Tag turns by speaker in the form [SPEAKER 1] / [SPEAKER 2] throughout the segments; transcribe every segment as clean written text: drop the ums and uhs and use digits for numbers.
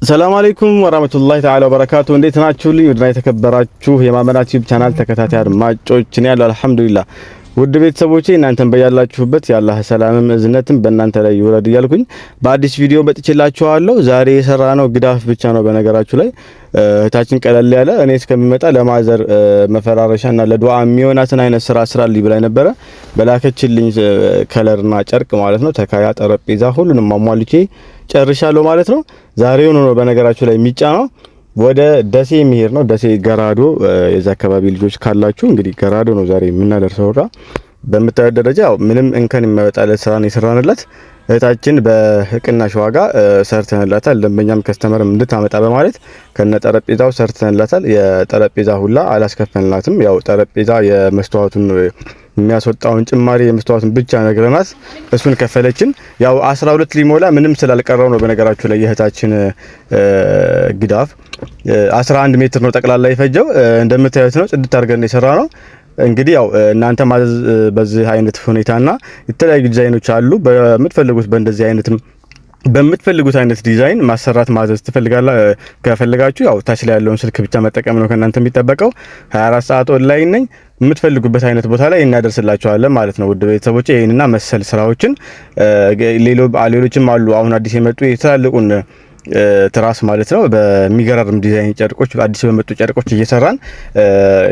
[SPEAKER 1] ሰላም አለይኩም ወራህመቱላሂ ተዓላ ወበረካቱ። እንዴት ናችሁልኝ? ውድና የተከበራችሁ የማመናት ዩቲዩብ ቻናል ተከታታይ አድማጮች ነው ያለው። አልሐምዱሊላህ ውድ ቤተሰቦቼ እናንተም በያላችሁበት የአላህ ሰላምም እዝነትም በእናንተ ላይ ይውረድ እያልኩኝ በአዲስ ቪዲዮ መጥቼላችኋለሁ። ዛሬ የሰራነው ግዳፍ ብቻ ነው። በነገራችሁ ላይ እህታችን ቀለል ያለ እኔ እስከሚመጣ ለማዘር መፈራረሻና ለዱዓ የሚሆናትን አይነት ስራ ስራልኝ ብላኝ ነበረ። በላከችልኝ ከለርና ጨርቅ ማለት ነው ተካያ፣ ጠረጴዛ ሁሉንም አሟልቼ ጨርሻለሁ ማለት ነው። ዛሬው ነው በነገራችሁ ላይ የሚጫነው ወደ ደሴ የሚሄድ ነው። ደሴ ገራዶ የዛ አካባቢ ልጆች ካላችሁ እንግዲህ ገራዶ ነው ዛሬ የምናደርሰው። በምታዩት ደረጃ ያው ምንም እንከን የማይወጣለት ስራ ነው የሰራንላት። እህታችን በቅናሽ ዋጋ ሰርተንላታል። ደንበኛም ከስተመርም እንድታመጣ በማለት ከነ ጠረጴዛው ሰርተንላታል። የጠረጴዛ ሁላ አላስከፈልናትም። ያው ጠረጴዛ የመስተዋቱን የሚያስወጣውን ጭማሪ የመስተዋቱን ብቻ ነግረናት እሱን ከፈለችን። ያው 12 ሊሞላ ምንም ስላልቀረው ነው በነገራችሁ ላይ የእህታችን ግዳፍ 11 ሜትር ነው ጠቅላላ የፈጀው። እንደምታዩት ነው ጽድት አድርገን የሰራ ነው። እንግዲህ ያው እናንተ ማዘዝ በዚህ አይነት ሁኔታና የተለያዩ ዲዛይኖች አሉ። በምትፈልጉት በእንደዚህ አይነትም በምትፈልጉት አይነት ዲዛይን ማሰራት ማዘዝ ከፈለጋችሁ ያው ታች ላይ ያለውን ስልክ ብቻ መጠቀም ነው ከናንተ የሚጠበቀው። 24 ሰዓት ኦንላይን ነኝ። የምትፈልጉበት አይነት ቦታ ላይ እናደርስላችኋለን ማለት ነው። ውድ ቤተሰቦች ይሄንና መሰል ስራዎችን ሌሎችም አሉ። አሁን አዲስ የመጡ የትላልቁን ትራስ ማለት ነው በሚገራርም ዲዛይን ጨርቆች አዲስ በመጡ ጨርቆች እየሰራን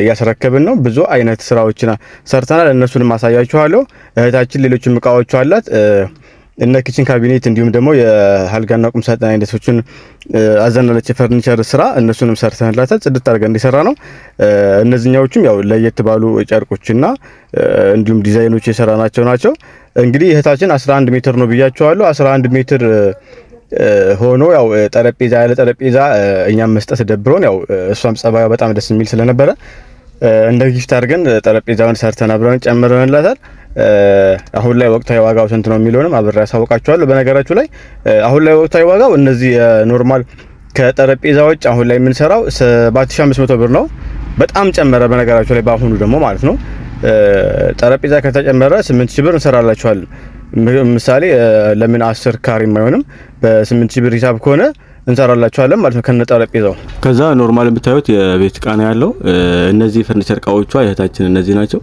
[SPEAKER 1] እያስረከብን ነው። ብዙ አይነት ስራዎችን ሰርተናል። እነሱንም አሳያችኋለሁ። እህታችን ሌሎችም እቃዎች አላት እነ ኪችን ካቢኔት እንዲሁም ደግሞ የአልጋና ቁም ሳጥን አይነቶችን አዘናለች። የፈርኒቸር ስራ እነሱንም ሰርተንላታል። ጽድት አድርገን እንዲሰራ ነው። እነዚህኛዎቹም ያው ለየት ባሉ ጨርቆችና እንዲሁም ዲዛይኖች የሰራናቸው ናቸው። እንግዲህ እህታችን 11 ሜትር ነው ብያቸዋለሁ። 11 ሜትር ሆኖ ያው ጠረጴዛ ያለ ጠረጴዛ እኛም መስጠት ደብሮን ያው እሷም ጸባዩ በጣም ደስ የሚል ስለነበረ እንደ ጊፍት አድርገን ጠረጴዛውን ሰርተን አብረን ጨምረንላታል። አሁን ላይ ወቅታዊ ዋጋው ስንት ነው የሚለውንም አብሬ ያሳውቃችኋለሁ። በነገራችሁ ላይ አሁን ላይ ወቅታዊ ዋጋው እነዚህ ኖርማል ከጠረጴዛዎች አሁን ላይ የምንሰራው 7500 ብር ነው። በጣም ጨመረ በነገራችሁ ላይ በአሁኑ ደግሞ ማለት ነው። ጠረጴዛ ከተጨመረ 8000 ብር እንሰራላችኋለን። ምሳሌ ለምን 10 ካሬ የማይሆንም በ8000 ብር ሂሳብ ከሆነ እንሰራላችኋለን ማለት ነው ከነ ጠረጴዛው። ከዛ ኖርማል የምታዩት የቤት እቃ ነው ያለው። እነዚህ ፈርኒቸር እቃዎቿ የእህታችን እነዚህ ናቸው።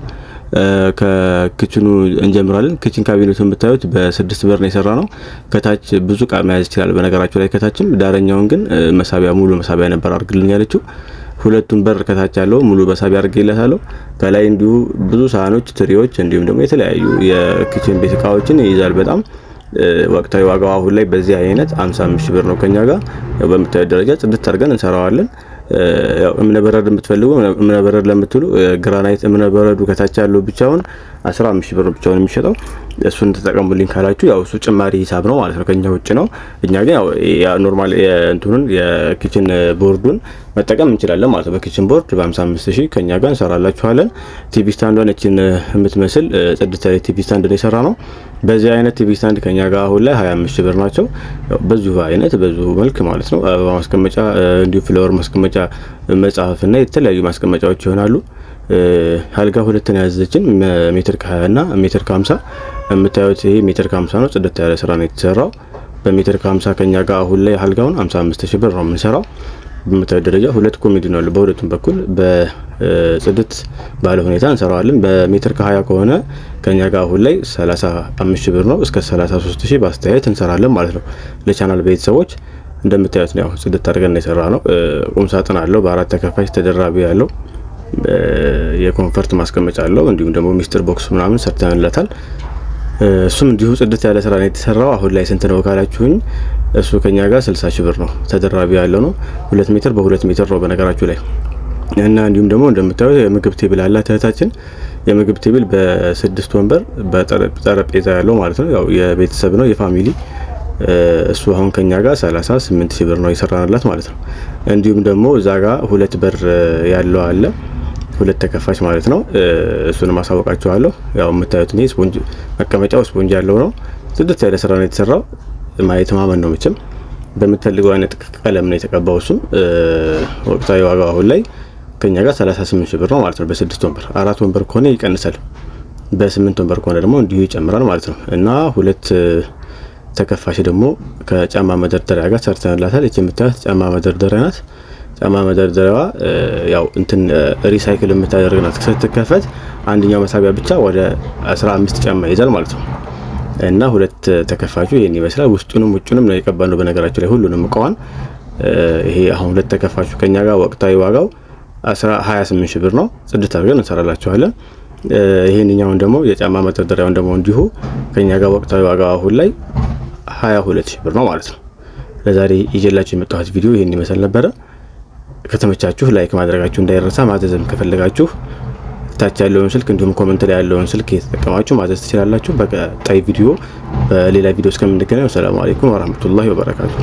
[SPEAKER 1] ከኪችኑ እንጀምራለን። ኪችን ካቢኔቱን የምታዩት በ6 በር ነው የሰራ ነው። ከታች ብዙ እቃ መያዝ ይችላል በነገራችሁ ላይ ከታችም። ዳረኛውን ግን መሳቢያ ሙሉ መሳቢያ ነበር አድርግልኝ ያለችው። ሁለቱን በር ከታች ያለው ሙሉ መሳቢያ አድርጌላታለሁ። ከላይ እንዲሁ ብዙ ሳህኖች፣ ትሪዎች እንዲሁም ደግሞ የተለያዩ የኪችን ቤት እቃዎችን ይይዛል። በጣም ወቅታዊ ዋጋው አሁን ላይ በዚህ አይነት 55 ብር ነው ከኛ ጋር። ያው በምታዩት ደረጃ ጽድት አድርገን እንሰራዋለን። ያው እምነበረድ የምትፈልጉ እምነበረድ ለምትሉ ግራናይት እምነበረዱ ከታች ያለው ብቻውን 15 ብር ብቻውን የሚሸጠው እሱን ተጠቀሙልኝ ካላችሁ ያው እሱ ጭማሪ ሂሳብ ነው ማለት ነው ከኛ ውጭ ነው። እኛ ግን ያው ኖርማል እንትኑን የኪችን ቦርዱን መጠቀም እንችላለን ማለት ነው። በኪችን ቦርድ በ55000 ከኛ ጋር እንሰራላችኋለን። ቲቪ ስታንዷን እቺን የምትመስል ጽድት ያለ ቲቪ ስታንድ ነው የሰራ ነው። በዚህ አይነት ቲቪ ስታንድ ከኛ ጋር አሁን ላይ 25 ብር ናቸው። ያው በዚሁ አይነት በዚሁ መልክ ማለት ነው። አበባ ማስቀመጫ እንዲሁ ፍላወር ማስቀመጫ፣ መጽሐፍና የተለያዩ ማስቀመጫዎች ይሆናሉ። አልጋ ሁለት ነው ያዘችን ሜትር ከ20 እና ሜትር ከ50 የምታዩት ይሄ ሜትር ከ50 ነው። ጽድት ያለ ስራ ነው የተሰራው። በሜትር ከ50 ከኛ ጋር አሁን ላይ አልጋውን 55000 ብር ነው የምንሰራው። በምታዩት ደረጃ ሁለት ኮሜዲ ነው በሁለቱም በኩል በጽድት ባለ ሁኔታ እንሰራዋለን። በሜትር ከ20 ከሆነ ከኛ ጋር አሁን ላይ 35000 ብር ነው። እስከ 33000 በአስተያየት እንሰራለን ማለት ነው። ለቻናል ቤተሰቦች እንደምታዩት ነው ጽድት አድርገን የሰራ ነው። ቁም ሳጥን አለው በአራት ተከፋች ተደራቢ ያለው የኮንፈርት ማስቀመጫ አለው። እንዲሁም ደግሞ ሚስተር ቦክስ ምናምን ሰርተንላታል። እሱም እንዲሁ ጽድት ያለ ስራ ነው የተሰራው። አሁን ላይ ስንት ነው ካላችሁኝ እሱ ከኛ ጋር 60000 ብር ነው። ተደራቢ ያለው ነው 2 ሜትር በ2 ሜትር ነው በነገራችሁ ላይ እና እንዲሁም ደግሞ እንደምታዩት የምግብ ቴብል አላት እህታችን። የምግብ ቴብል በ6 ወንበር በጠረጴዛ ያለው ማለት ነው። ያው የቤተሰብ ነው የፋሚሊ እሱ አሁን ከኛ ጋር 38000 ብር ነው የሰራናላት ማለት ነው። እንዲሁም ደግሞ እዛ ጋር 2 በር ያለው አለ 2 ተከፋች ማለት ነው። እሱንም አሳውቃችኋለሁ። ያው የምታዩት ነው ስፖንጅ መቀመጫው ስፖንጅ ያለው ነው። ጽድት ያለ ስራ ነው የተሰራው። ማየት ማመን ነው መቼም። በምትፈልገው አይነት ቀለም ነው የተቀባው። እሱም ወቅታዊ ዋጋው አሁን ላይ ከኛ ጋር 38000 ብር ነው ማለት ነው። በ6 ወንበር 4 ወንበር ከሆነ ይቀንሳል። በ8 ወንበር ከሆነ ደግሞ እንዲሁ ይጨምራል ማለት ነው። እና 2 ተከፋሽ ደግሞ ከጫማ መደርደሪያ ጋር ሰርተንላታል። እቺ የምታዩት ጫማ መደርደሪያ ናት። ጫማ መደርደሪያዋ ያው እንትን ሪሳይክል የምታደርግ ናት። ስትከፈት አንደኛው መሳቢያ ብቻ ወደ 15 ጫማ ይዛል ማለት ነው። እና ሁለት ተከፋቹ ይሄን ይመስላል። ውስጡንም ውጭንም ነው የቀባነው። በነገራችን ላይ ሁሉንም እቃዋን ይሄ አሁን ሁለት ተከፋቹ ከኛ ጋር ወቅታዊ ዋጋው 28 ሺህ ብር ነው። ጽድት አድርገን እንሰራላችኋለን። ይሄንኛውን ደግሞ የጫማ መደርደሪያውን ደግሞ እንዲሁ ከኛ ጋር ወቅታዊ ዋጋው አሁን ላይ 22 ሺህ ብር ነው ማለት ነው። ለዛሬ ይዤላችሁ የመጣሁት ቪዲዮ ይሄን ይመስል ነበረ። ከተመቻችሁ ላይክ ማድረጋችሁ እንዳይረሳ። ማዘዝም ከፈለጋችሁ ታች ያለውን ስልክ እንዲሁም ኮሜንት ላይ ያለውን ስልክ እየተጠቀማችሁ ማዘዝ ትችላላችሁ። በቀጣይ ቪዲዮ በሌላ ቪዲዮ እስከምንገናኝ ሰላም አለይኩም ወራህመቱላሂ ወበረካቱ።